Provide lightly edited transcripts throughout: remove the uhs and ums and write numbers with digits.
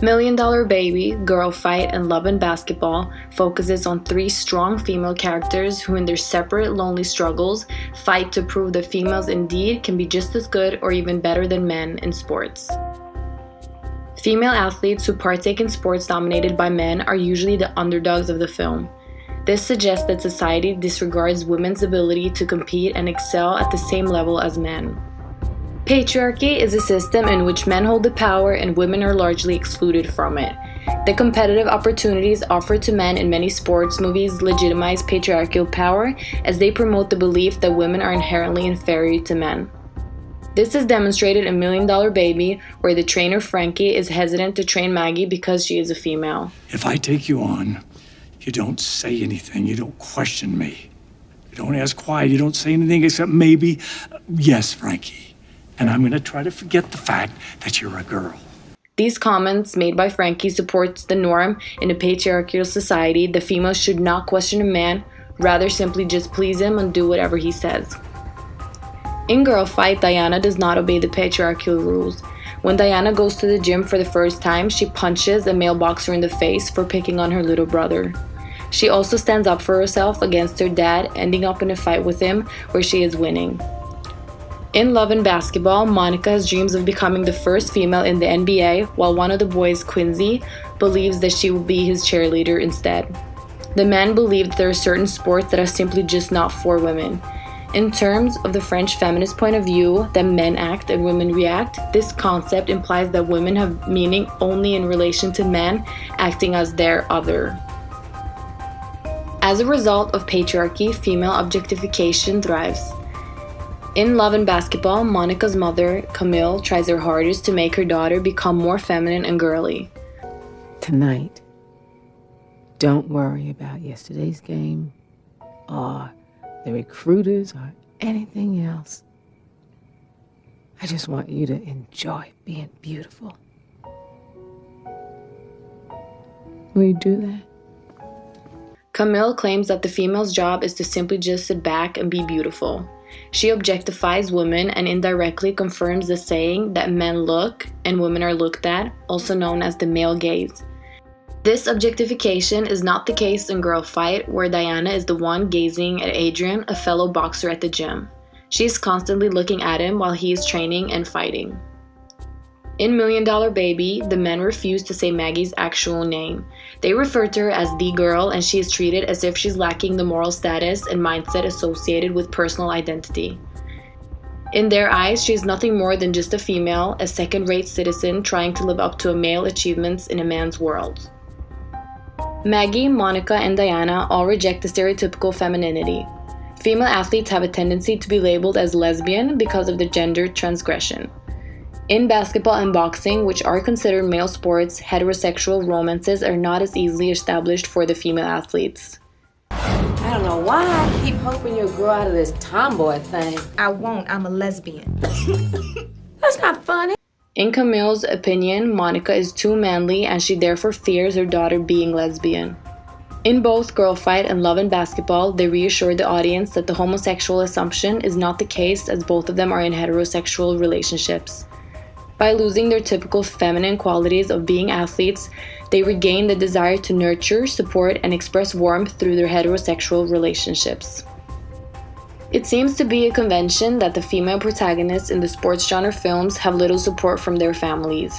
Million Dollar Baby, Girl Fight, and Love and Basketball focuses on three strong female characters who, in their separate, lonely struggles, fight to prove that females indeed can be just as good or even better than men in sports. Female athletes who partake in sports dominated by men are usually the underdogs of the film. This suggests that society disregards women's ability to compete and excel at the same level as men. Patriarchy is a system in which men hold the power and women are largely excluded from it. The competitive opportunities offered to men in many sports movies legitimize patriarchal power as they promote the belief that women are inherently inferior to men. This is demonstrated in Million Dollar Baby, where the trainer Frankie is hesitant to train Maggie because she is a female. If I take you on, you don't say anything, you don't question me. You don't ask why, you don't say anything except maybe, yes, Frankie. And I'm gonna try to forget the fact that you're a girl. These comments made by Frankie supports the norm in a patriarchal society that females should not question a man, rather simply just please him and do whatever he says. In Girl Fight, Diana does not obey the patriarchal rules. When Diana goes to the gym for the first time, she punches a male boxer in the face for picking on her little brother. She also stands up for herself against her dad, ending up in a fight with him where she is winning. In Love and Basketball, Monica has dreams of becoming the first female in the NBA, while one of the boys, Quincy, believes that she will be his cheerleader instead. The men believe that there are certain sports that are simply just not for women. In terms of the French feminist point of view that men act and women react, this concept implies that women have meaning only in relation to men acting as their other. As a result of patriarchy, female objectification thrives. In Love and Basketball, Monica's mother, Camille, tries her hardest to make her daughter become more feminine and girly. Tonight, don't worry about yesterday's game or the recruiters or anything else. I just want you to enjoy being beautiful. Will you do that? Camille claims that the female's job is to simply just sit back and be beautiful. She objectifies women and indirectly confirms the saying that men look and women are looked at, also known as the male gaze. This objectification is not the case in Girl Fight, where Diana is the one gazing at Adrian, a fellow boxer at the gym. She is constantly looking at him while he is training and fighting. In Million Dollar Baby, the men refuse to say Maggie's actual name. They refer to her as the girl, and she is treated as if she's lacking the moral status and mindset associated with personal identity. In their eyes, she is nothing more than just a female, a second-rate citizen trying to live up to a male achievements in a man's world. Maggie, Monica, and Diana all reject the stereotypical femininity. Female athletes have a tendency to be labeled as lesbian because of the gender transgression. In basketball and boxing, which are considered male sports, heterosexual romances are not as easily established for the female athletes. I don't know why I keep hoping you'll grow out of this tomboy thing. I won't. I'm a lesbian. That's not funny. In Camille's opinion, Monica is too manly and she therefore fears her daughter being lesbian. In both Girl Fight and Love and Basketball, they reassure the audience that the homosexual assumption is not the case, as both of them are in heterosexual relationships. By losing their typical feminine qualities of being athletes, they regain the desire to nurture, support, and express warmth through their heterosexual relationships. It seems to be a convention that the female protagonists in the sports genre films have little support from their families.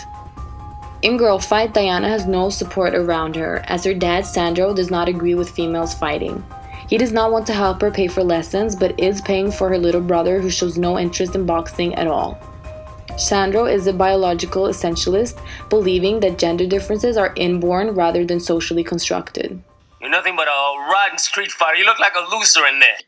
In Girl Fight, Diana has no support around her, as her dad, Sandro, does not agree with females fighting. He does not want to help her pay for lessons, but is paying for her little brother who shows no interest in boxing at all. Sandro is a biological essentialist, believing that gender differences are inborn rather than socially constructed. You're nothing but a rotten street fighter. You look like a loser in there.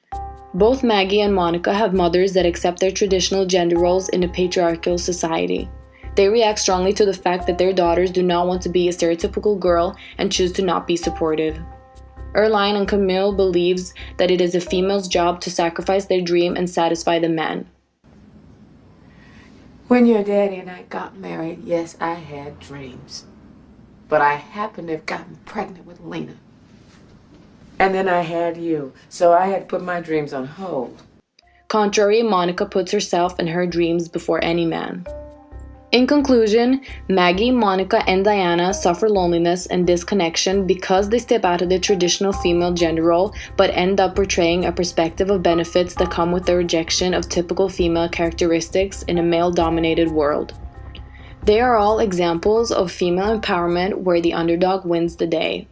Both Maggie and Monica have mothers that accept their traditional gender roles in a patriarchal society. They react strongly to the fact that their daughters do not want to be a stereotypical girl and choose to not be supportive. Erline and Camille believes that it is a female's job to sacrifice their dream and satisfy the man. When your daddy and I got married, yes, I had dreams. But I happened to have gotten pregnant with Lena. And then I had you, so I had to put my dreams on hold. Contrary, Monica puts herself and her dreams before any man. In conclusion, Maggie, Monica, and Diana suffer loneliness and disconnection because they step out of the traditional female gender role but end up portraying a perspective of benefits that come with the rejection of typical female characteristics in a male-dominated world. They are all examples of female empowerment where the underdog wins the day.